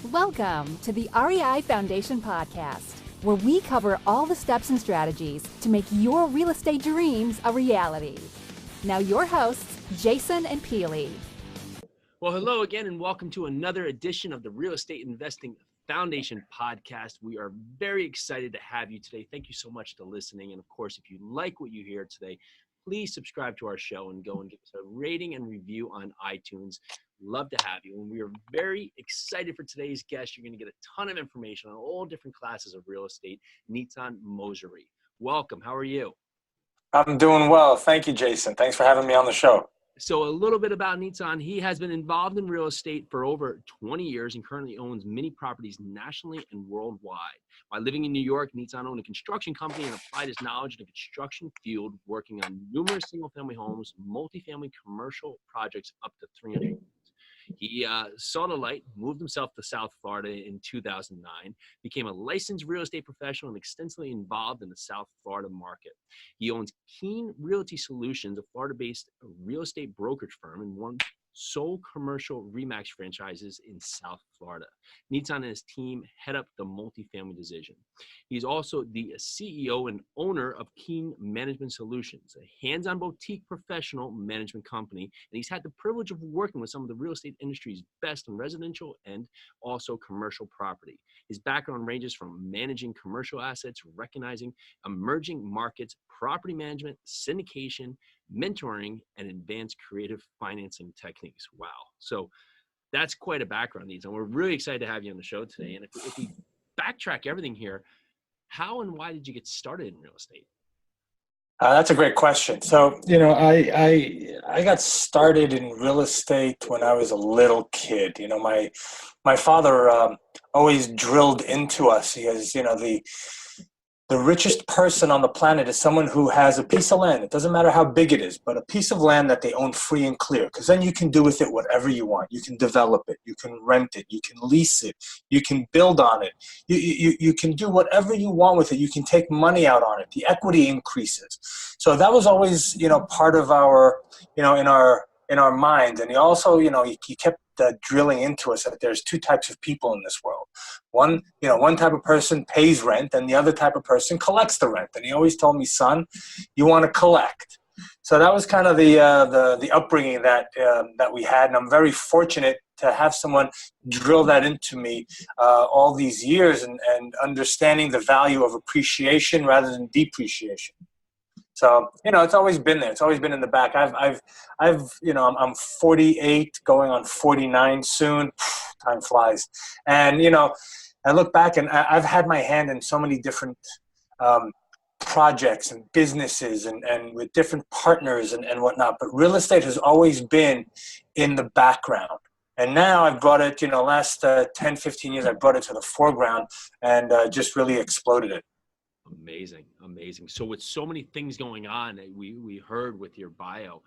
Welcome to the REI Foundation Podcast, where we cover all the steps and strategies to make your real estate dreams a reality. Now your hosts, Jason and Peely. Well, hello again, and welcome to another edition of the Real Estate Investing Foundation Podcast. We are very excited to have you today. Thank you so much for listening. And of course, if you like what you hear today, please subscribe to our show and go and give us a rating and review on iTunes. Love to have you. And we are very excited for today's guest. You're going to get a ton of information on all different classes of real estate. Nitzan Mosery. Welcome. How are you? I'm doing well. Thank you, Jason. Thanks for having me on the show. So a little bit about Nitzan. He has been involved in real estate for over 20 years and currently owns many properties nationally and worldwide. While living in New York, Nitzan owned a construction company and applied his knowledge in the construction field, working on numerous single-family homes, multifamily commercial projects up to 300 units. He saw the light, moved himself to South Florida in 2009, became a licensed real estate professional and extensively involved in the South Florida market. He owns Keen Realty Solutions, a Florida-based real estate brokerage firm, and one sole commercial RE/MAX franchises in South Florida. Nitzan and his team head up the multifamily division. He's also the CEO and owner of Keen Management Solutions, a hands-on boutique professional management company, and he's had the privilege of working with some of the real estate industry's best in residential and also commercial property. His background ranges from managing commercial assets, recognizing emerging markets, property management, syndication, mentoring, and advanced creative financing techniques. Wow. So that's quite a background, Nitzan. We're really excited to have you on the show today. And if we backtrack everything here, how and why did you get started in real estate? That's a great question. So, I got started in real estate when I was a little kid. My father always drilled into us. He has, the richest person on the planet is someone who has a piece of land. It doesn't matter how big it is, but a piece of land that they own free and clear, because then you can do with it whatever you want. You can develop it. You can rent it. You can lease it. You can build on it. You can do whatever you want with it. You can take money out on it. The equity increases. So that was always, part of our, in our mind. And he also, he kept drilling into us that there's two types of people in this world. One type of person pays rent and the other type of person collects the rent. And he always told me, son, you want to collect. So that was kind of the upbringing that we had. And I'm very fortunate to have someone drill that into me all these years and understanding the value of appreciation rather than depreciation. So, it's always been there. It's always been in the back. I'm 48 going on 49 soon. Time flies. And, I look back and I've had my hand in so many different projects and businesses and with different partners and whatnot. But real estate has always been in the background. And now I've brought it, last 10, 15 years, I brought it to the foreground and just really exploded it. Amazing. So with so many things going on, we heard with your bio,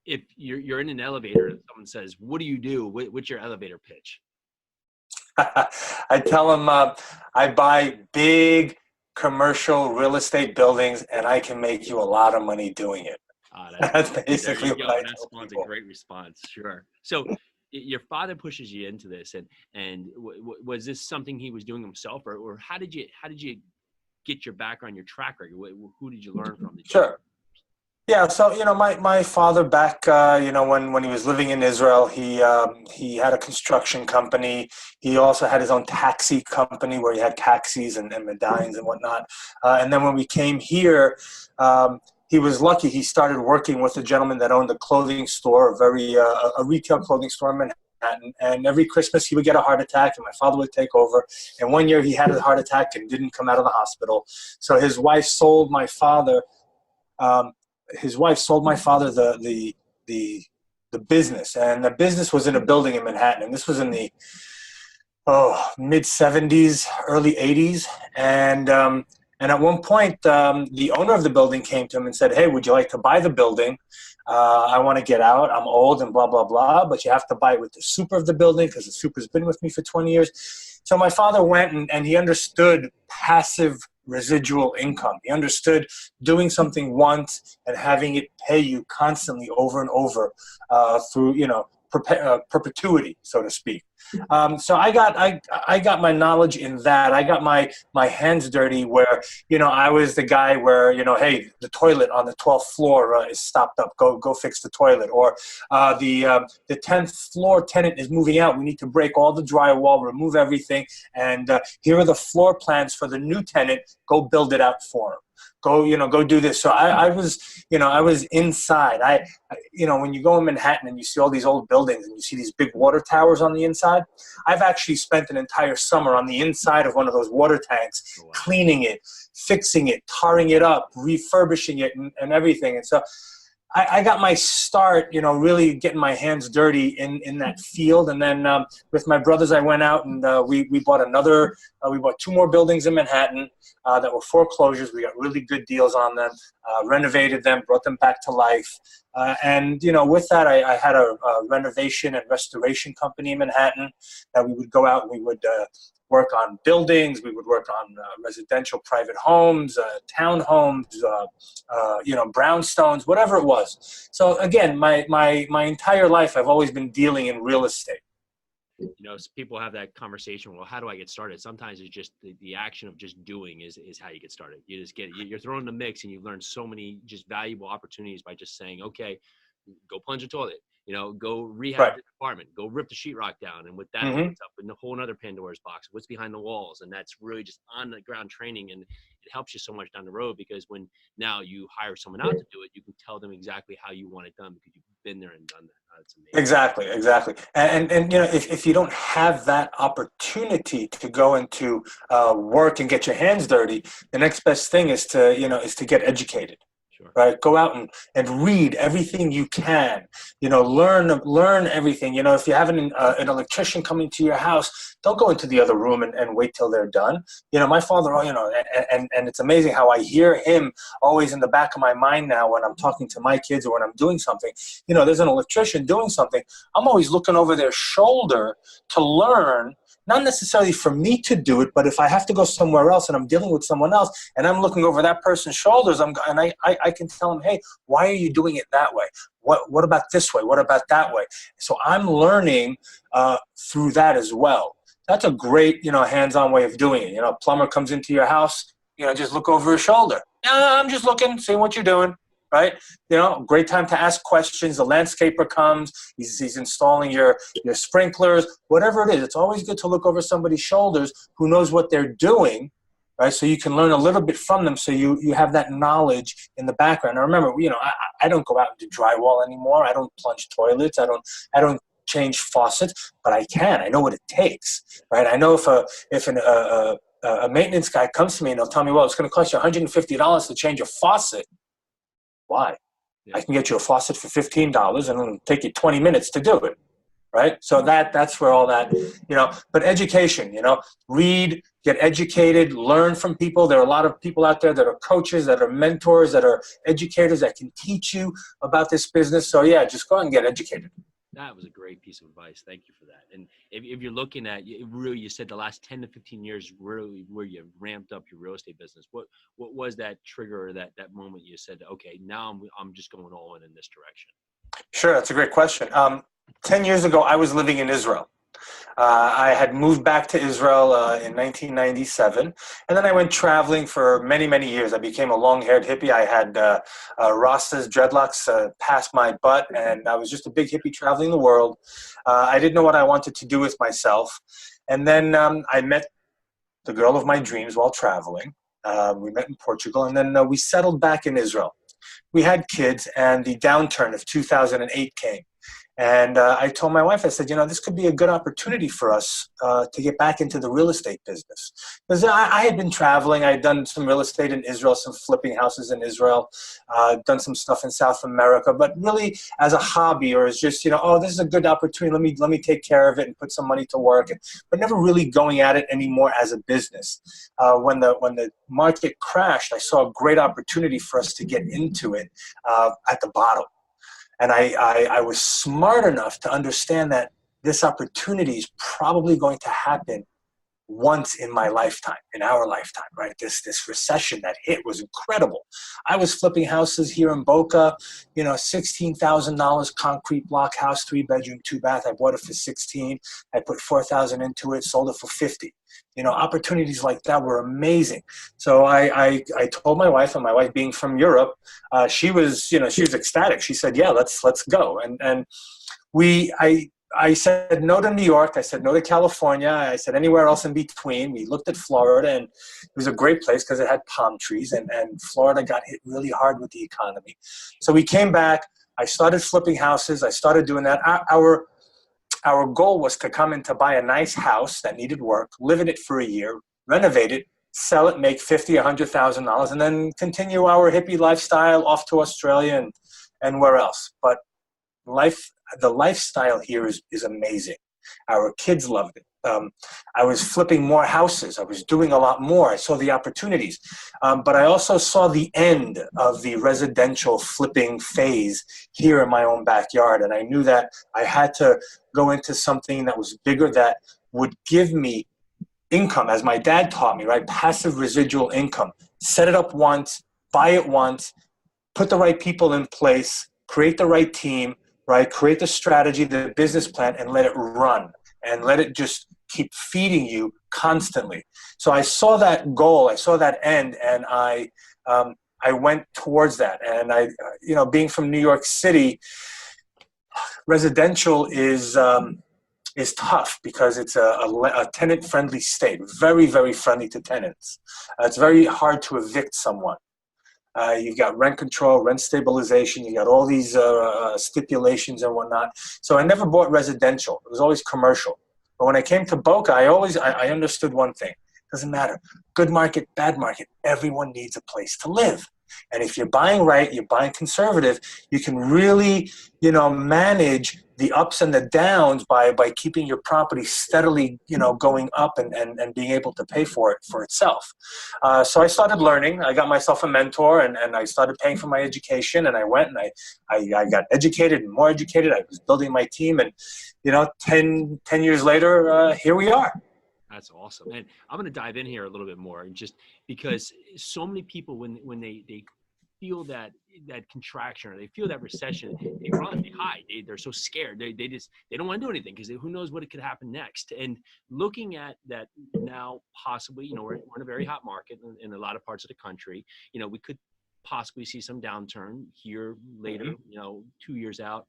if you're in an elevator and someone says, what do you do? What's your elevator pitch? I tell them I buy big commercial real estate buildings and I can make you a lot of money doing it. That's basically what I tell people. That's a great response. Sure. So your father pushes you into this and was this something he was doing himself or how did you get your background, your track record? Who did you learn from? Sure. Yeah. So, my father back, when he was living in Israel, he had a construction company. He also had his own taxi company where he had taxis and medallions and whatnot. And then when we came here, he was lucky. He started working with a gentleman that owned a clothing store, a retail clothing store in Manhattan. And every Christmas he would get a heart attack and my father would take over. And one year he had a heart attack and didn't come out of the hospital. So his wife sold my father the business. And the business was in a building in Manhattan. And this was in the mid 70s, early 80s. And at one point, the owner of the building came to him and said, hey, would you like to buy the building? I want to get out. I'm old and blah, blah, blah. But you have to buy it with the super of the building because the super's been with me for 20 years. So my father went and he understood passive residual income. He understood doing something once and having it pay you constantly over and over through, perpetuity, so to speak. So I got my knowledge in that. I got my hands dirty where, I was the guy where, hey, the toilet on the 12th floor is stopped up. Go fix the toilet. Or the 10th floor tenant is moving out. We need to break all the drywall, remove everything. And here are the floor plans for the new tenant. Go build it out for him. Go do this. So I was inside. When you go in Manhattan and you see all these old buildings and you see these big water towers on the inside, I've actually spent an entire summer on the inside of one of those water tanks, cleaning it, fixing it, tarring it up, refurbishing it, and everything. And so I got my start, really getting my hands dirty in that field. And then with my brothers, I went out and we bought we bought 2 more buildings in Manhattan that were foreclosures. We got really good deals on them, renovated them, brought them back to life. And with that, I had a renovation and restoration company in Manhattan that we would go out and we would work on buildings. We would work on residential private homes, townhomes, brownstones, whatever it was. So again, my entire life, I've always been dealing in real estate. So people have that conversation. Well, how do I get started? Sometimes it's just the action of just doing is how you get started. You just you're thrown in the mix, and you've learned so many just valuable opportunities by just saying, okay, go plunge a toilet, go rehab the apartment, go rip the sheetrock down. And with that, opens up a whole other Pandora's box. What's behind the walls? And that's really just on the ground training. And it helps you so much down the road, because when now you hire someone out to do it, you can tell them exactly how you want it done, because you've been there and done that. It's amazing. Exactly. And if you don't have that opportunity to go into work and get your hands dirty, the next best thing is to get educated. Sure. Right. Go out and read everything you can, learn everything. If you have an electrician coming to your house, don't go into the other room and wait till they're done. My father, and it's amazing how I hear him always in the back of my mind now when I'm talking to my kids or when I'm doing something. There's an electrician doing something. I'm always looking over their shoulder to learn. Not necessarily for me to do it, but if I have to go somewhere else and I'm dealing with someone else and I'm looking over that person's shoulders, I can tell them, hey, why are you doing it that way? What about this way? What about that way? So I'm learning through that as well. That's a great, hands-on way of doing it. A plumber comes into your house, just look over his shoulder. I'm just looking, seeing what you're doing. Right? Great time to ask questions. The landscaper comes, he's installing your sprinklers, whatever it is. It's always good to look over somebody's shoulders who knows what they're doing, right? So you can learn a little bit from them, so you have that knowledge in the background. Now remember, I don't go out and do drywall anymore. I don't plunge toilets. I don't change faucets, but I can. I know what it takes, right? I know if a maintenance guy comes to me and they'll tell me, well, it's going to cost you $150 to change a faucet. Why? Yeah. I can get you a faucet for $15 and it'll take you 20 minutes to do it, right? So that's where all that, but education, read, get educated, learn from people. There are a lot of people out there that are coaches, that are mentors, that are educators that can teach you about this business. So yeah, just go out and get educated. That was a great piece of advice. Thank you for that. And if you're looking at, you said the last 10 to 15 years, really where you ramped up your real estate business. What was that trigger, or that moment you said, okay, now I'm just going all in this direction? Sure. That's a great question. 10 years ago, I was living in Israel. I had moved back to Israel in 1997, and then I went traveling for many, many years. I became a long-haired hippie. I had rastas, dreadlocks past my butt, and I was just a big hippie traveling the world. I didn't know what I wanted to do with myself. And then I met the girl of my dreams while traveling. We met in Portugal, and then we settled back in Israel. We had kids, and the downturn of 2008 came. And I told my wife, I said, this could be a good opportunity for us to get back into the real estate business. Because I had been traveling. I had done some real estate in Israel, some flipping houses in Israel, done some stuff in South America, but really as a hobby, or as just, this is a good opportunity. Let me take care of it and put some money to work. But never really going at it anymore as a business. When the market crashed, I saw a great opportunity for us to get into it at the bottom. And I was smart enough to understand that this opportunity is probably going to happen once in my lifetime, in our lifetime, right? This recession that hit was incredible. I was flipping houses here in Boca, $16,000 concrete block house, 3-bedroom, 2-bath. I bought it for 16. I put 4,000 into it, sold it for 50. Opportunities like that were amazing. So I told my wife, and my wife being from Europe, she was ecstatic. She said, yeah, let's go. And I said no to New York. I said no to California. I said anywhere else in between. We looked at Florida, and it was a great place because it had palm trees, and Florida got hit really hard with the economy. So we came back. I started flipping houses. I started doing that. Our goal was to come in to buy a nice house that needed work, live in it for a year, renovate it, sell it, make $50,000, $100,000, and then continue our hippie lifestyle off to Australia and where else. But the lifestyle here is amazing. Our kids loved it. I was flipping more houses. I was doing a lot more. I saw the opportunities. But I also saw the end of the residential flipping phase here in my own backyard. And I knew that I had to go into something that was bigger, that would give me income, as my dad taught me, right? Passive residual income. Set it up once, buy it once, put the right people in place, create the right team, right? Create the strategy, the business plan, and let it run, and let it just keep feeding you constantly. So I saw that goal, I saw that end, and I went towards that. And being from New York City, residential is tough because it's a tenant-friendly state, very, very friendly to tenants. It's very hard to evict someone. You've got rent control, rent stabilization. You got all these stipulations and whatnot. So I never bought residential. It was always commercial. But when I came to Boca, I understood one thing. Doesn't matter. Good market, bad market. Everyone needs a place to live. And if you're buying right, you're buying conservative, you can really, manage the ups and the downs by keeping your property steadily, going up and being able to pay for it for itself. So I started learning. I got myself a mentor, and I started paying for my education, and I went and I got educated and more educated. I was building my team, and 10 years later, here we are. That's awesome. And I'm going to dive in here a little bit more, just because so many people, when they feel that contraction, or they feel that recession, they run, they hide, they're so scared. They don't want to do anything because who knows what could happen next. And looking at that now, possibly, we're in a very hot market in a lot of parts of the country. We could possibly see some downturn here later, 2 years out.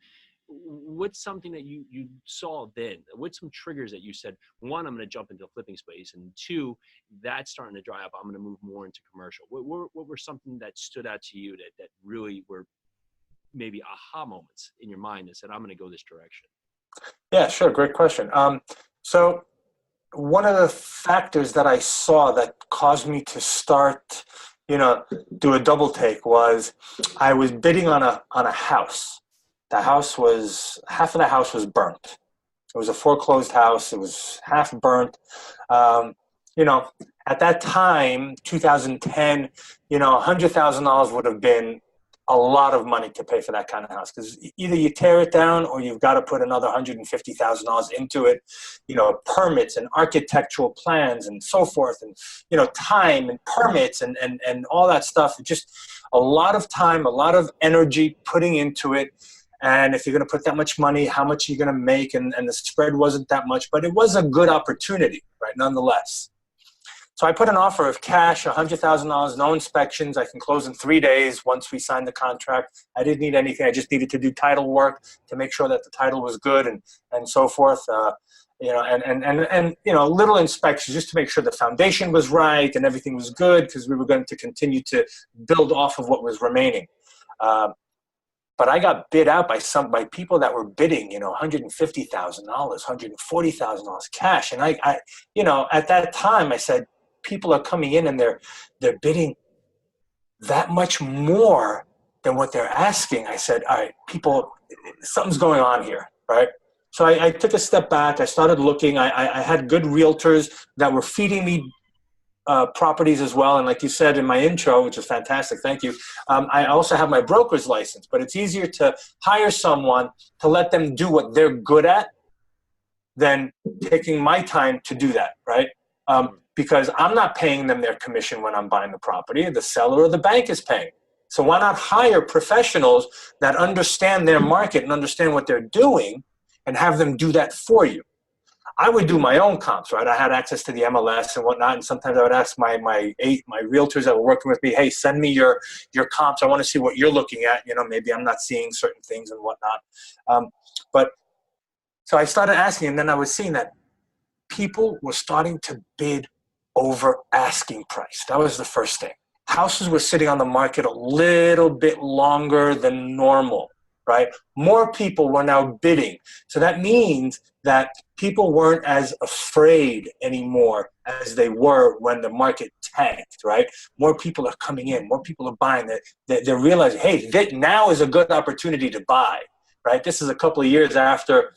What's something that you saw then? What's some triggers that you said, one, I'm going to jump into the flipping space, and two, that's starting to dry up, I'm going to move more into commercial? What were something that stood out to you that really were maybe aha moments in your mind that said, I'm going to go this direction? Yeah, sure. Great question. So one of the factors that I saw that caused me to start, do a double take was I was bidding on a house. Half of the house was burnt. It was a foreclosed house. It was half burnt. At that time, 2010, $100,000 would have been a lot of money to pay for that kind of house, because either you tear it down or you've got to put another $150,000 into it, permits and architectural plans and so forth, and, time and permits and all that stuff. Just a lot of time, a lot of energy putting into it. And if you're going to put that much money, how much are you going to make? And the spread wasn't that much, but it was a good opportunity, right, nonetheless. So I put an offer of cash, $100,000, no inspections. I can close in 3 days once we signed the contract. I didn't need anything. I just needed to do title work to make sure that the title was good and so forth. Little inspections just to make sure the foundation was right and everything was good, because we were going to continue to build off of what was remaining. But I got bid out by people that were bidding, $150,000, $140,000 cash. And I at that time I said, people are coming in and they're bidding that much more than what they're asking. I said, all right, people, something's going on here, right? So I took a step back. I started looking. I had good realtors that were feeding me properties as well. And like you said in my intro, which is fantastic, thank you, I also have my broker's license, but it's easier to hire someone to let them do what they're good at than taking my time to do that, right? So I took a step back. I started looking. I had good realtors that were feeding me properties as well. And like you said in my intro, which is fantastic, thank you, I also have my broker's license, but it's easier to hire someone to let them do what they're good at than because I'm not paying them their commission when I'm buying the property. The seller or the bank is paying. So why not hire professionals that understand their market and understand what they're doing and have them do that for you? I would do my own comps, right? I had access to the MLS and whatnot, and sometimes I would ask my realtors that were working with me, hey, send me your comps. I want to see what you're looking at. You know, maybe I'm not seeing certain things and whatnot. But so I started asking, and then I was seeing that people were starting to bid over asking price. That was the first thing. Houses were sitting on the market a little bit longer than normal, right? More people were now bidding. So that means that people weren't as afraid anymore as they were when the market tanked, right? More people are coming in. More people are buying. They're realizing, hey, now is a good opportunity to buy, right? This is a couple of years after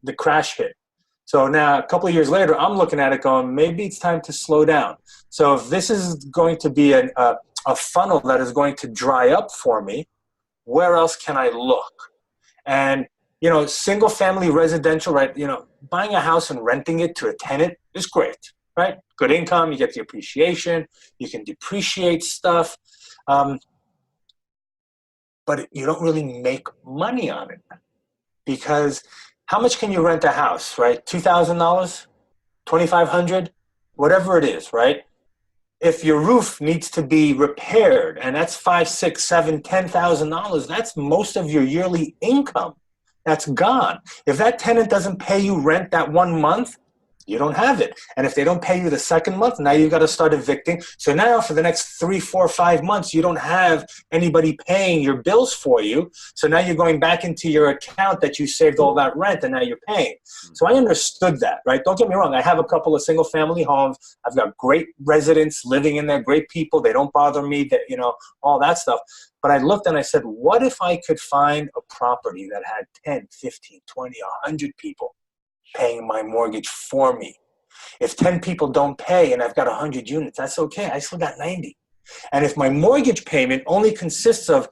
the crash hit. So now a couple of years later, I'm looking at it going, maybe it's time to slow down. So if this is going to be a funnel that is going to dry up for me, where else can I look? And, you know, single family residential, right? You know, buying a house and renting it to a tenant is great, right? Good income, you get the appreciation, you can depreciate stuff, but you don't really make money on it because how much can you rent a house, right? $2,000, $2,500, whatever it is, right? If your roof needs to be repaired, and that's $5,000, $6,000, $7,000, $10,000, that's most of your yearly income. That's gone. If that tenant doesn't pay you rent that 1 month, you don't have it. And if they don't pay you the second month, now you've got to start evicting. So now for the next 3, 4, 5 months, you don't have anybody paying your bills for you. So now you're going back into your account that you saved all that rent and now you're paying. So I understood that, right? Don't get me wrong. I have a couple of single family homes. I've got great residents living in there, great people. They don't bother me, that, you know, all that stuff. But I looked and I said, what if I could find a property that had 10, 15, 20, 100 people paying my mortgage for me? If 10 people don't pay and I've got 100 units, that's okay. I still got 90. And if my mortgage payment only consists of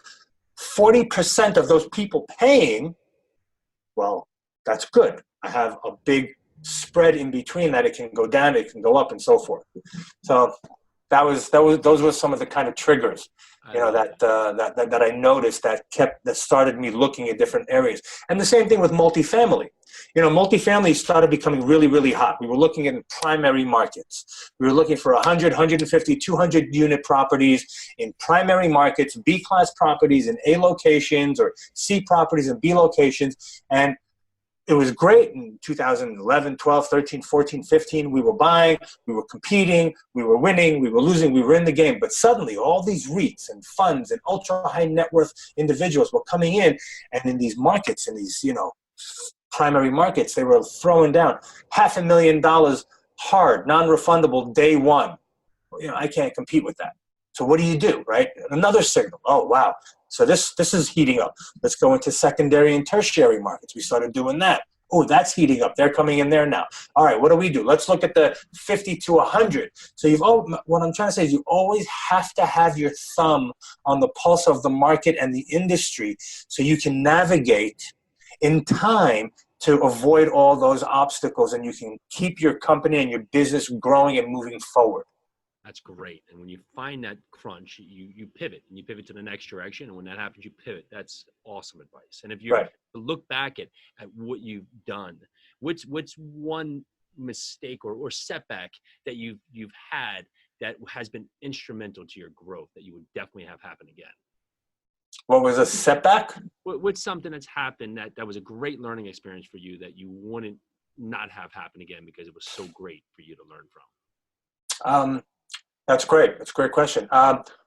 40% of those people paying, well, that's good. I have a big spread in between that it can go down, it can go up, and so forth. So those were some of the kind of triggers, you know, that I noticed that started me looking at different areas. And the same thing with multifamily. You know, multifamily started becoming really, really hot. We were looking at primary markets. We were looking for 100, 150, 200 unit properties in primary markets, B-class properties in A locations, or C properties in B locations. And it was great in 2011, 12, 13, 14, 15. We were buying, we were competing, we were winning, we were losing, we were in the game. But suddenly all these REITs and funds and ultra high net worth individuals were coming in, and in these markets, in these, you know, primary markets, they were throwing down $500,000 hard, non-refundable day one. You know, I can't compete with that. So what do, right? Another signal. Oh, wow. So this is heating up. Let's go into secondary and tertiary markets. We started doing that. Oh, that's heating up. They're coming in there now. All right, what do? Let's look at the 50 to 100. So what I'm trying to say is you always have to have your thumb on the pulse of the market and the industry so you can navigate in time to avoid all those obstacles, and you can keep your company and your business growing and moving forward. That's great. And when you find that crunch, you pivot, and you pivot to the next direction. And when that happens, you pivot. That's awesome advice. And if you look back at what you've done, what's one mistake or setback that you've had that has been instrumental to your growth that you would definitely have happen again? What was a setback? What's something that's happened that was a great learning experience for you that you wouldn't not have happen again because it was so great for you to learn from? That's great. That's a great question.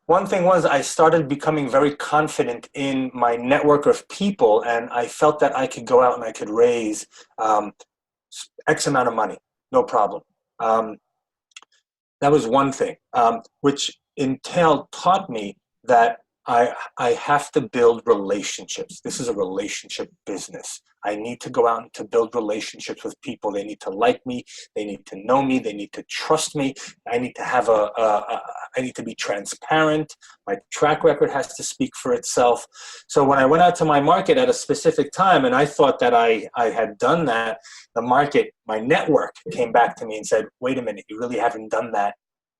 One thing was I started becoming very confident in my network of people, and I felt that I could go out and I could raise X amount of money, no problem. That was one thing, which taught me that I have to build relationships. This is a relationship business. I need to go out and to build relationships with people. They need to like me. They need to know me. They need to trust me. I need to have I need to be transparent. My track record has to speak for itself. So when I went out to my market at a specific time and I thought that I had done that, the market, my network came back to me and said, wait a minute, you really haven't done that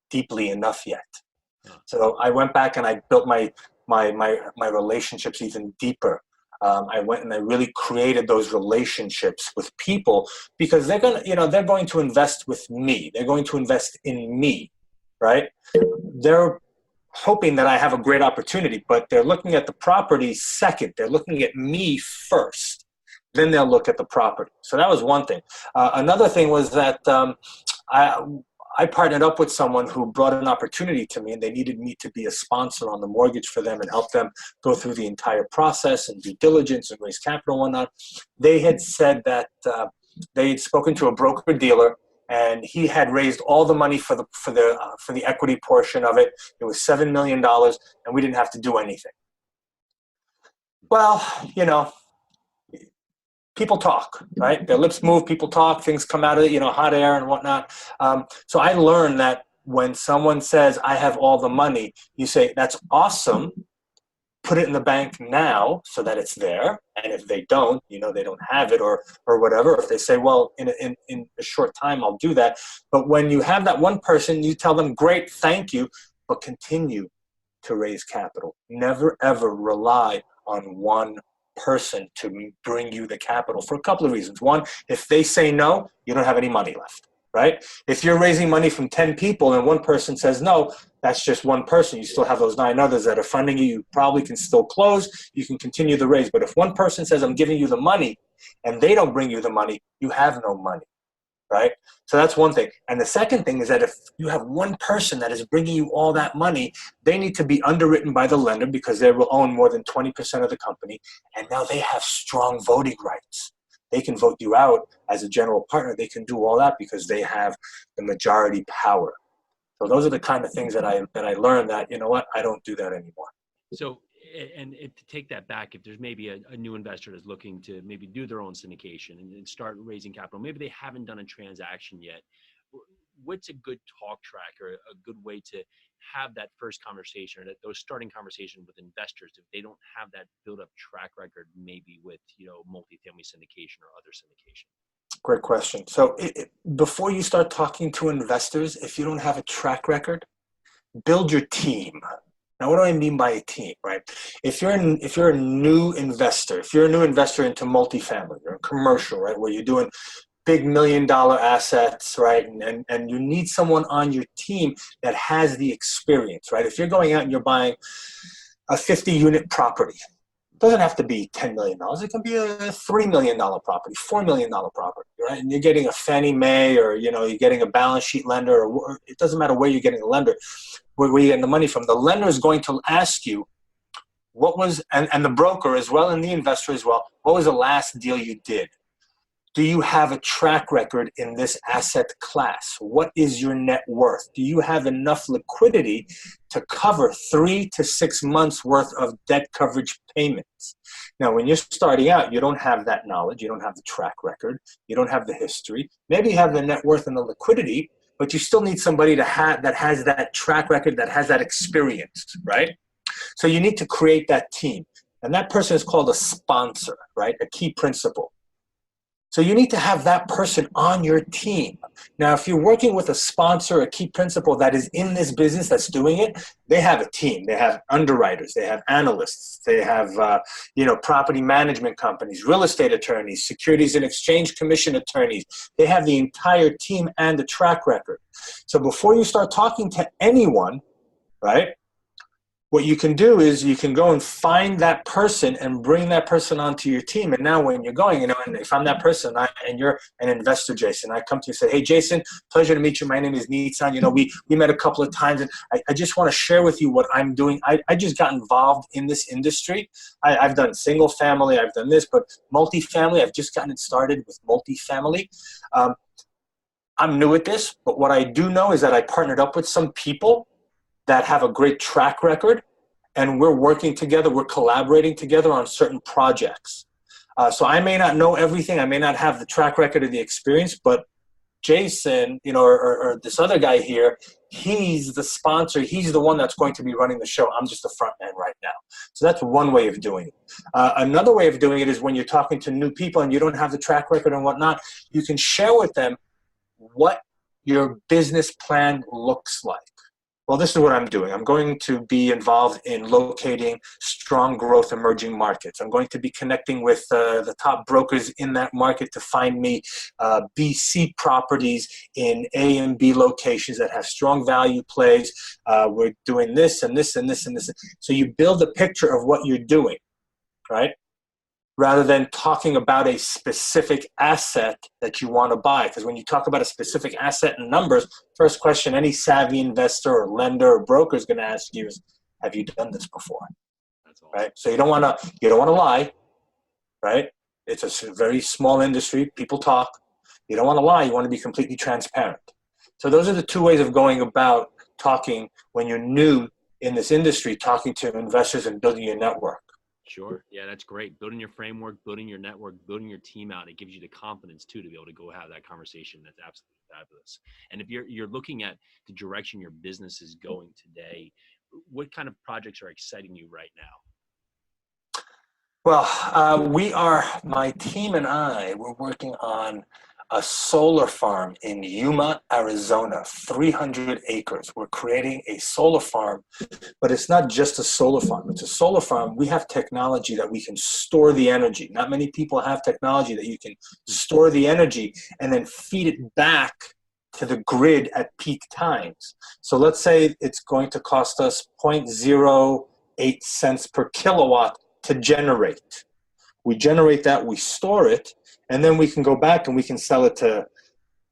deeply enough yet. So I went back and I built my relationships even deeper. I went and I really created those relationships with people because they're going to invest with me. They're going to invest in me, right? They're hoping that I have a great opportunity, but they're looking at the property second. They're looking at me first. Then they'll look at the property. So that was one thing. Another thing was that I partnered up with someone who brought an opportunity to me, and they needed me to be a sponsor on the mortgage for them and help them go through the entire process and due diligence and raise capital and whatnot. They had said that they had spoken to a broker dealer, and he had raised all the money for the equity portion of it. It was $7 million, and we didn't have to do anything. Well, people talk, right? Their lips move, people talk, things come out of it, hot air and whatnot. So I learned that when someone says, I have all the money, you say, that's awesome. Put it in the bank now so that it's there. And if they don't, they don't have it or whatever. If they say, well, in a short time, I'll do that. But when you have that one person, you tell them, great, thank you, but continue to raise capital. Never, ever rely on one person to bring you the capital for a couple of reasons. One, if they say no, you don't have any money left, right? If you're raising money from 10 people and one person says no, that's just one person. You still have those 9 others that are funding you. You probably can still close. You can continue the raise. But if one person says, I'm giving you the money, and they don't bring you the money, you have no money, right? So that's one thing. And the second thing is that if you have one person that is bringing you all that money, they need to be underwritten by the lender because they will own more than 20% of the company. And now they have strong voting rights. They can vote you out as a general partner. They can do all that because they have the majority power. So those are the kind of things that I learned that, I don't do that anymore. So, and to take that back, if there's maybe a new investor that's looking to maybe do their own syndication and start raising capital, maybe they haven't done a transaction yet. What's a good talk track or a good way to have that first conversation or those starting conversations with investors if they don't have that build up track record, maybe with, multifamily syndication or other syndication? Great question. So before you start talking to investors, if you don't have a track record, build your team. Now, what do I mean by a team, right? If you're a new investor, into multifamily or commercial, right, where you're doing big $1 million assets, right, and you need someone on your team that has the experience, right? If you're going out and you're buying a 50-unit property, it doesn't have to be $10 million. It can be a $3 million property, $4 million property, right? And you're getting a Fannie Mae or, you're getting a balance sheet lender or it doesn't matter where you're getting a lender. Where you're getting the money from, the lender is going to ask you what was, and the broker as well and the investor as well, what was the last deal you did? Do you have a track record in this asset class? What is your net worth? Do you have enough liquidity to cover 3 to 6 months worth of debt coverage payments? Now, when you're starting out, you don't have that knowledge. You don't have the track record. You don't have the history. Maybe you have the net worth and the liquidity, but you still need somebody that has that track record, that has that experience, right? So you need to create that team. And that person is called a sponsor, right? A key principal. So you need to have that person on your team. Now, if you're working with a sponsor, a key principal that is in this business, that's doing it, they have a team. They have underwriters. They have analysts. They have, property management companies, real estate attorneys, Securities and Exchange Commission attorneys. They have the entire team and the track record. So before you start talking to anyone, right, what you can do is you can go and find that person and bring that person onto your team. And now when you're going, and if I'm that person and you're an investor, Jason, I come to you and say, hey, Jason, pleasure to meet you. My name is Nitzan. We met a couple of times and I just want to share with you what I'm doing. I just got involved in this industry. I've done single family. I've done this, but multifamily, I've just gotten it started with multifamily. I'm new at this, but what I do know is that I partnered up with some people that have a great track record, and we're working together, we're collaborating together on certain projects. So I may not know everything, I may not have the track record or the experience, but Jason, or this other guy here, he's the sponsor. He's the one that's going to be running the show. I'm just the front man right now. So that's one way of doing it. Another way of doing it is when you're talking to new people and you don't have the track record and whatnot, you can share with them what your business plan looks like. Well, this is what I'm doing. I'm going to be involved in locating strong growth emerging markets. I'm going to be connecting with the top brokers in that market to find me BC properties in A and B locations that have strong value plays. We're doing this and this and this and this. So you build a picture of what you're doing, right? Rather than talking about a specific asset that you want to buy. Because when you talk about a specific asset and numbers, first question any savvy investor or lender or broker is going to ask you is, have you done this before? That's awesome. Right? So you don't want to lie, right? It's a very small industry. People talk. You don't want to lie. You want to be completely transparent. So those are the two ways of going about talking when you're new in this industry, talking to investors and building your network. Sure. Yeah, that's great. Building your framework, building your network, building your team out. It gives you the confidence too to be able to go have that conversation. That's absolutely fabulous. And if you're looking at the direction your business is going today, what kind of projects are exciting you right now? Well, my team and I, we're working on a solar farm in Yuma, Arizona, 300 acres. We're creating a solar farm, but it's not just a solar farm. It's a solar farm. We have technology that we can store the energy. Not many people have technology that you can store the energy and then feed it back to the grid at peak times. So let's say it's going to cost us 0.08 cents per kilowatt to generate. We generate that, we store it, and then we can go back and we can sell it to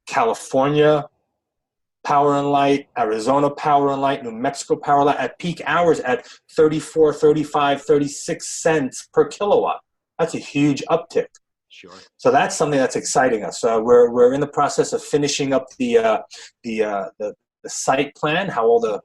California Power and Light, Arizona Power and Light, New Mexico Power and Light at peak hours at 34, 35, 36 cents per kilowatt. That's a huge uptick. Sure. So that's something that's exciting us. We're in the process of finishing up the site plan, how all the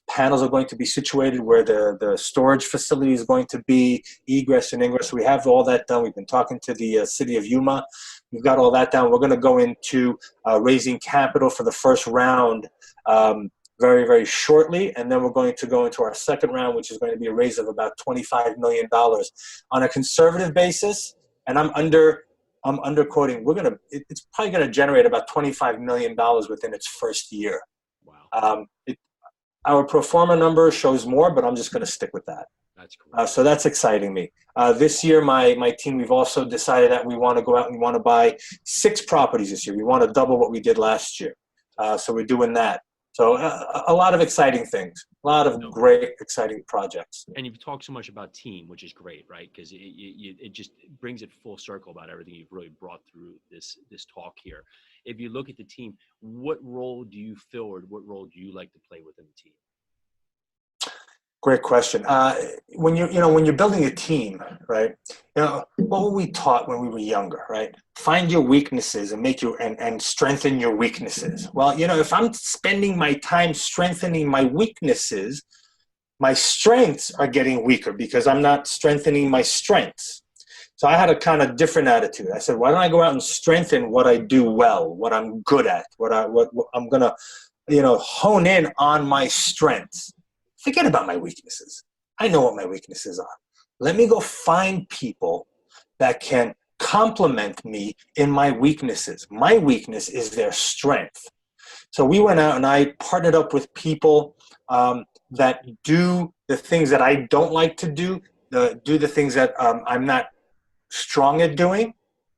panels are going to be situated, where the storage facility is going to be, egress and ingress. We have all that done. We've been talking to the city of Yuma. We've got all that down. We're going to go into raising capital for the first round very, very shortly. And then we're going to go into our second round, which is going to be a raise of about $25 million. On a conservative basis, and I'm underquoting, it's probably going to generate about $25 million within its first year. Wow. Our pro forma number shows more, but I'm just going to stick with that. That's cool. So that's exciting me. This year, my team, we've also decided that we want to go out and we want to buy 6 properties this year. We want to double what we did last year. So we're doing that. So a lot of exciting things, a lot of great, exciting projects. And you've talked so much about team, which is great, right? Because it just brings it full circle about everything you've really brought through this talk here. If you look at the team, what role do you fill, or what role do you like to play within the team? Great question. When you're building a team, right? What were we taught when we were younger, right? Find your weaknesses and and strengthen your weaknesses. Well, if I'm spending my time strengthening my weaknesses, my strengths are getting weaker because I'm not strengthening my strengths. So I had a kind of different attitude. I said, why don't I go out and strengthen what I do well, what I'm good at, what I'm gonna, hone in on my strengths. Forget about my weaknesses. I know what my weaknesses are. Let me go find people that can complement me in my weaknesses. My weakness is their strength. So we went out and I partnered up with people that do the things that I don't like to do, do the things that I'm not strong at doing,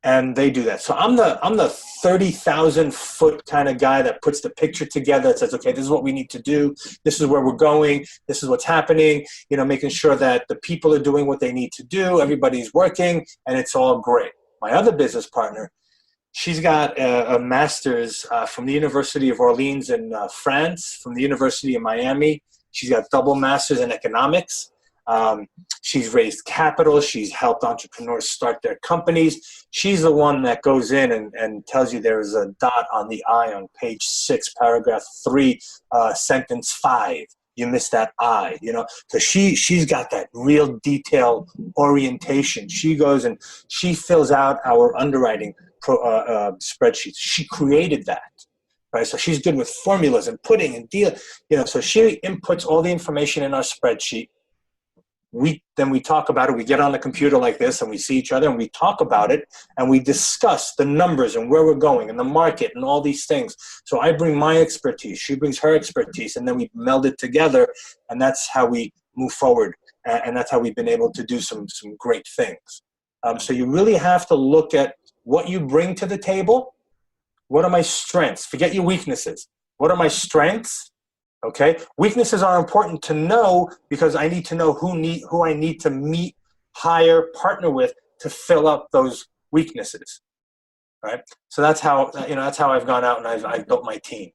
and they do that. So I'm the 30,000 foot kind of guy that puts the picture together, that says, okay, this is what we need to do. This is where we're going. This is what's happening. Making sure that the people are doing what they need to do. Everybody's working, and it's all great. My other business partner, she's got a master's from the University of Orleans in France, from the University of Miami. She's got double masters in economics. She's raised capital. She's helped entrepreneurs start their companies. She's the one that goes in and tells you there is a dot on the I on page 6, paragraph 3, sentence 5. you miss that I, So she's got that real detail orientation. She goes and she fills out our underwriting spreadsheets. She created that. Right, so she's good with formulas and putting and deal, so she inputs all the information in our spreadsheet. Then we talk about it. We get on the computer like this and we see each other and we talk about it and we discuss the numbers and where we're going and the market and all these things. So I bring my expertise, she brings her expertise, and then we meld it together, and that's how we move forward. And that's how we've been able to do some great things. So you really have to look at what you bring to the table. What are my strengths? Forget your weaknesses. What are my strengths? Okay. Weaknesses are important to know because I need to know who I need to meet, hire, partner with to fill up those weaknesses. Right. So that's how I've gone out and I've built my team.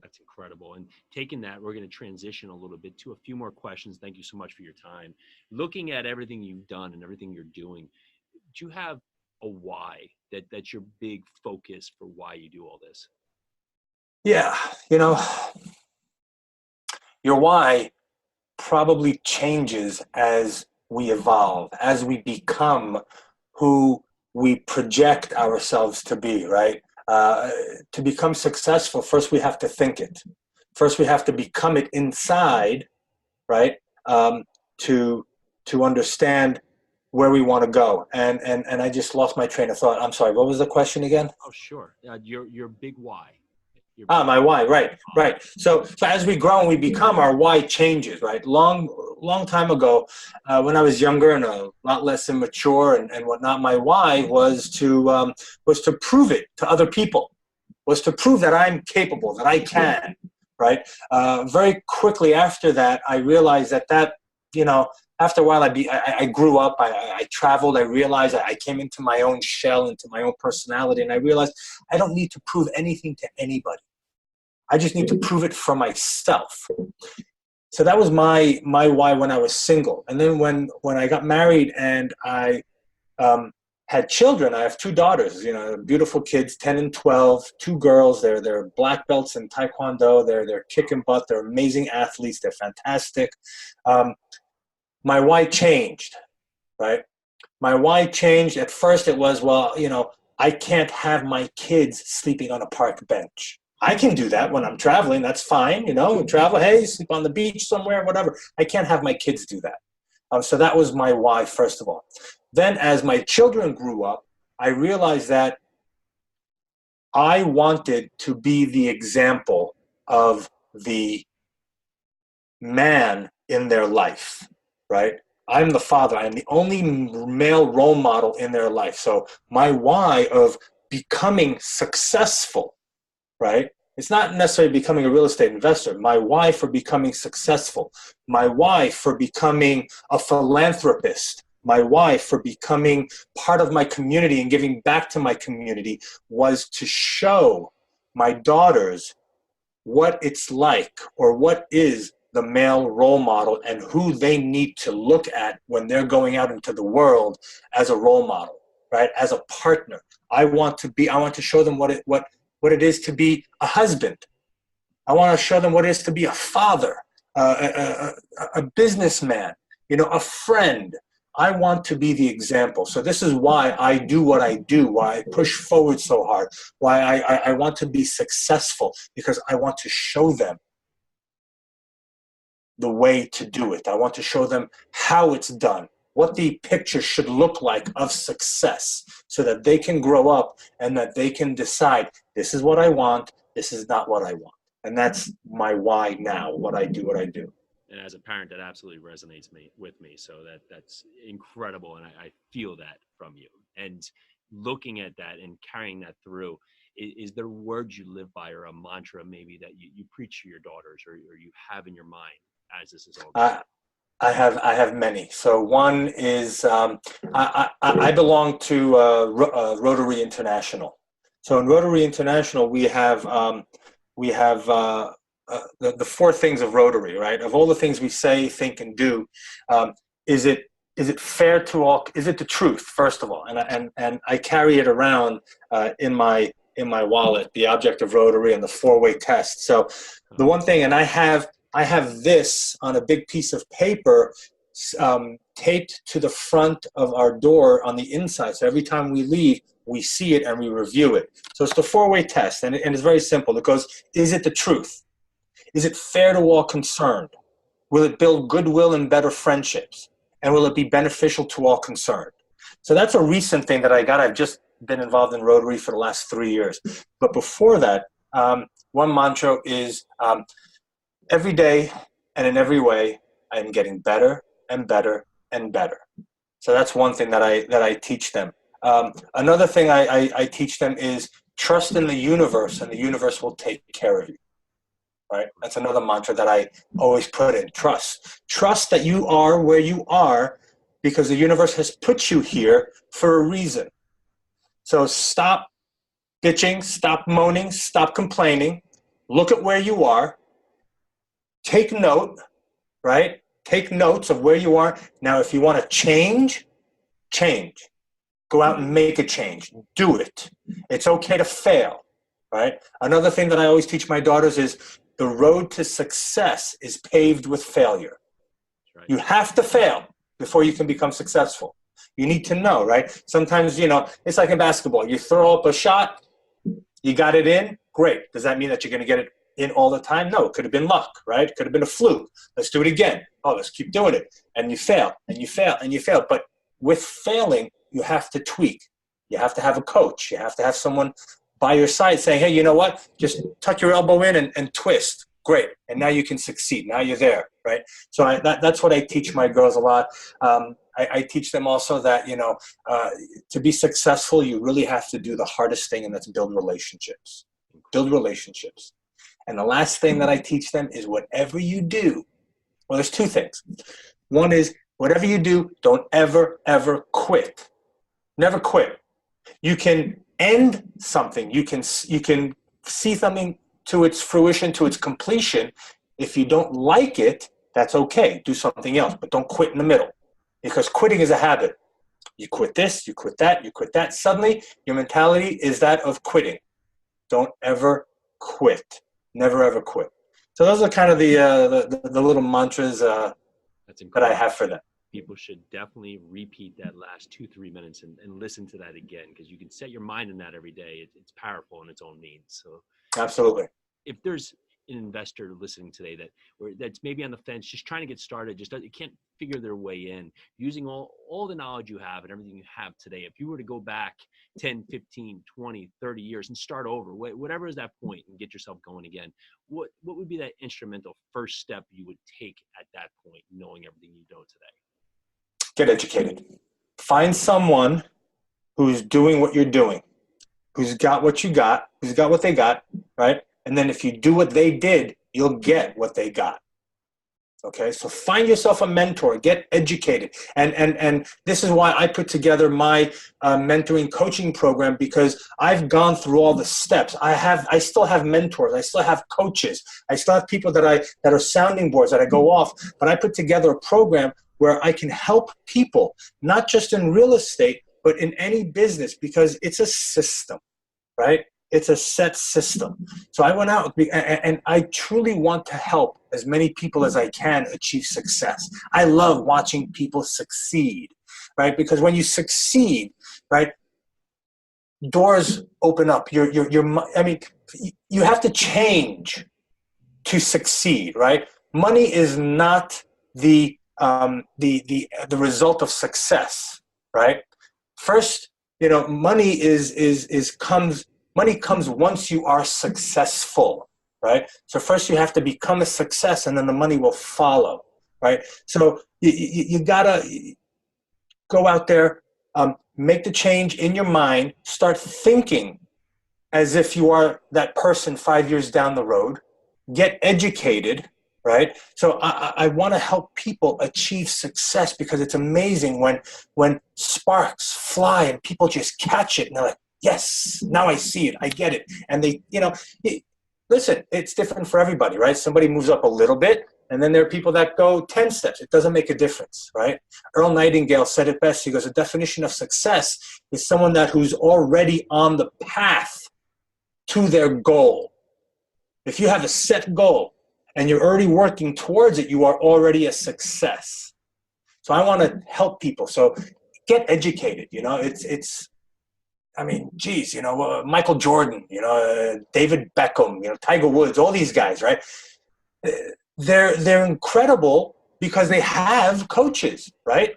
That's incredible. And taking that, we're going to transition a little bit to a few more questions. Thank you so much for your time. Looking at everything you've done and everything you're doing, do you have a why that's your big focus for why you do all this? Yeah. Your why probably changes as we evolve, as we become who we project ourselves to be, right? To become successful, first we have to think it. First we have to become it inside, right? To understand where we want to go. And I just lost my train of thought. I'm sorry, what was the question again? Oh, sure. Your big why. My why, right. So as we grow and we become, our why changes, right? Long time ago, when I was younger and a lot less immature and whatnot, my why was to prove it to other people, was to prove that I'm capable, that I can, right? Very quickly after that, I realized that after a while, I grew up, I traveled, I realized I came into my own shell, into my own personality, and I realized I don't need to prove anything to anybody. I just need to prove it for myself. So that was my why when I was single. And then when I got married and I had children, I have two daughters, beautiful kids, 10 and 12, two girls. They're black belts in Taekwondo. They're kicking butt. They're amazing athletes. They're fantastic. My why changed, right? My why changed. At first it was, I can't have my kids sleeping on a park bench. I can do that when I'm traveling. That's fine. Travel, hey, sleep on the beach somewhere, whatever. I can't have my kids do that. So that was my why, first of all. Then as my children grew up, I realized that I wanted to be the example of the man in their life, right? I'm the father. I'm the only male role model in their life. So my why of becoming successful, right? It's not necessarily becoming a real estate investor. My why for becoming successful, my why for becoming a philanthropist, my why for becoming part of my community and giving back to my community was to show my daughters what it's like or what is the male role model and who they need to look at when they're going out into the world as a role model, right? As a partner. I want to show them what it is to be a husband. I want to show them what it is to be a father, a businessman, a friend. I want to be the example. So this is why I do what I do, why I push forward so hard, why I want to be successful, because I want to show them the way to do it. I want to show them how it's done, what the picture should look like of success, so that they can grow up and that they can decide, this is what I want, this is not what I want. And that's my why now, what I do. And as a parent, that absolutely resonates with me. So that's incredible. And I feel that from you. And looking at that and carrying that through, is there words you live by or a mantra maybe that you preach to your daughters or you have in your mind as this is all going on? I have many. So one is I belong to Rotary International. So in Rotary International, we have the four things of Rotary, right? Of all the things we say, think, and do, is it fair to all? Is it the truth, first of all? And I carry it around in my wallet, the object of Rotary and the four-way test. So the one thing, and I have I have this on a big piece of paper taped to the front of our door on the inside. So every time we leave, we see it and we review it. So it's the 4-way test, and it's very simple. It goes, is it the truth? Is it fair to all concerned? Will it build goodwill and better friendships? And will it be beneficial to all concerned? So that's a recent thing that I got. I've just been involved in Rotary for the last 3 years. But before that, one mantra is every day and in every way, I am getting better and better and better. So that's one thing that I teach them. Another thing I teach them is trust in the universe, and the universe will take care of you. Right? That's another mantra that I always put in. Trust that you are where you are because the universe has put you here for a reason. So stop bitching, stop moaning, stop complaining. Look at where you are. Take note, right? Take notes of where you are. Now, if you want to change. Go out and make a change. Do it. It's okay to fail, right? Another thing that I always teach my daughters is the road to success is paved with failure. Right. You have to fail before you can become successful. You need to know, right? Sometimes, it's like in basketball. You throw up a shot, you got it in, great. Does that mean that you're going to get it in all the time? No, it could have been luck, right? It could have been a fluke. Let's do it again. Oh, let's keep doing it. And you fail, and you fail, and you fail. But with failing, you have to tweak. You have to have a coach. You have to have someone by your side saying, hey, you know what? Just tuck your elbow in and twist. Great. And now you can succeed. Now you're there, right? So that's what I teach my girls a lot. I teach them also that, to be successful, you really have to do the hardest thing, and that's build relationships. Build relationships. And the last thing that I teach them is whatever you do, well, there's two things. One is whatever you do, don't ever, ever quit. Never quit. You can end something. You can see something to its fruition, to its completion. If you don't like it, that's okay. Do something else, but don't quit in the middle, because quitting is a habit. You quit this, you quit that, you quit that. Suddenly, your mentality is that of quitting. Don't ever quit. Never ever quit. So those are kind of the little mantras that I have for them. People should definitely repeat that last 2-3 minutes and listen to that again, because you can set your mind in that every day. It's powerful in its own means. So absolutely. If there's an investor listening today that's maybe on the fence, just trying to get started, can't figure their way in, using all the knowledge you have and everything you have today, if you were to go back 10, 15, 20, 30 years and start over, whatever is that point, and get yourself going again, what would be that instrumental first step you would take at that point, knowing everything you know today? Get educated. Find someone who's doing what you're doing, who's got what you got, who's got what they got, right? And then if you do what they did, you'll get what they got. Okay, so find yourself a mentor, get educated. And this is why I put together my mentoring coaching program, because I've gone through all the steps. I still have mentors, I still have coaches, I still have people that are sounding boards that I go off, but I put together a program where I can help people, not just in real estate, but in any business, because it's a system, right? It's a set system. So I went out and I truly want to help as many people as I can achieve success. I love watching people succeed, right? Because when you succeed, right, doors open up. You have to change to succeed, right? Money is not the result of success, right? First, money comes once you are successful, right? So first you have to become a success, and then the money will follow, right? So you gotta go out there, make the change in your mind, start thinking as if you are that person 5 years down the road, get educated, right? So I want to help people achieve success, because it's amazing when sparks fly and people just catch it and they're like, yes, now I see it, I get it. And they, listen, it's different for everybody, right? Somebody moves up a little bit, and then there are people that go 10 steps. It doesn't make a difference, right? Earl Nightingale said it best. He goes, the definition of success is someone who's already on the path to their goal. If you have a set goal and you're already working towards it, you are already a success. So I want to help people. So get educated. I mean, geez, Michael Jordan, David Beckham, Tiger Woods, all these guys, right? They're incredible because they have coaches, right?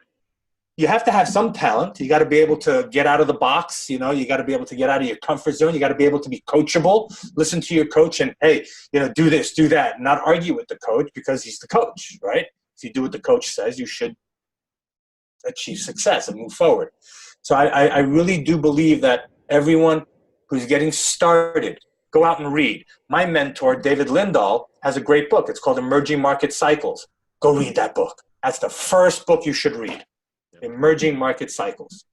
You have to have some talent. You got to be able to get out of the box. You got to be able to get out of your comfort zone. You got to be able to be coachable. Listen to your coach and, hey, do this, do that. Not argue with the coach because he's the coach, right? If you do what the coach says, you should achieve success and move forward. So I really do believe that everyone who's getting started, go out and read. My mentor, David Lindahl, has a great book. It's called Emerging Market Cycles. Go read that book. That's the first book you should read. Emerging Market Cycles.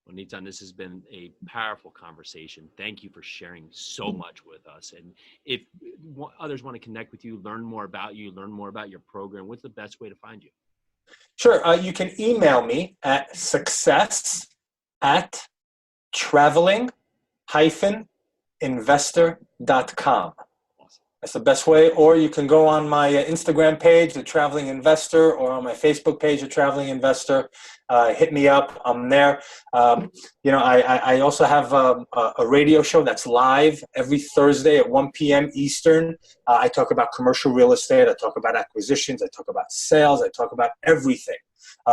Well, Nitzan, this has been a powerful conversation. Thank you for sharing so much with us. And if others want to connect with you, learn more about you, learn more about your program, what's the best way to find you? Sure. You can email me at success@traveling-investor.com. That's the best way. Or you can go on my Instagram page, The Traveling Investor, or on my Facebook page, The Traveling Investor. Hit me up. I'm there. I also have a radio show that's live every Thursday at 1 p.m. Eastern. I talk about commercial real estate. I talk about acquisitions. I talk about sales. I talk about everything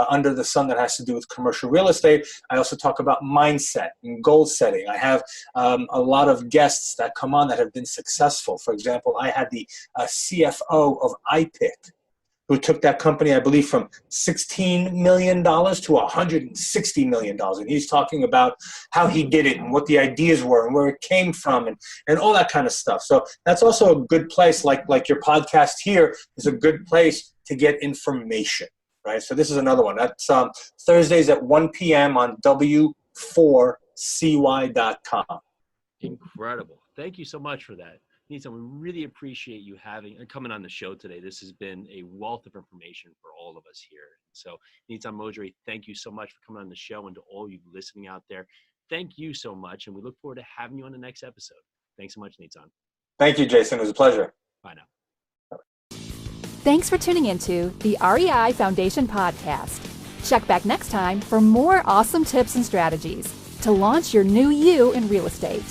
under the sun that has to do with commercial real estate. I also talk about mindset and goal setting. I have a lot of guests that come on that have been successful. For example, I had the CFO of iPick, who took that company, I believe, from $16 million to $160 million. And he's talking about how he did it and what the ideas were and where it came from and all that kind of stuff. So that's also a good place, like your podcast here is a good place to get information, right? So this is another one. That's Thursdays at 1 p.m. on W4CY.com. Incredible. Thank you so much for that. Nitzan, we really appreciate you coming on the show today. This has been a wealth of information for all of us here. So Nitzan Mosery, thank you so much for coming on the show, and to all you listening out there, thank you so much. And we look forward to having you on the next episode. Thanks so much, Nitzan. Thank you, Jason. It was a pleasure. Bye now. Thanks for tuning into the REI Foundation podcast. Check back next time for more awesome tips and strategies to launch your new you in real estate.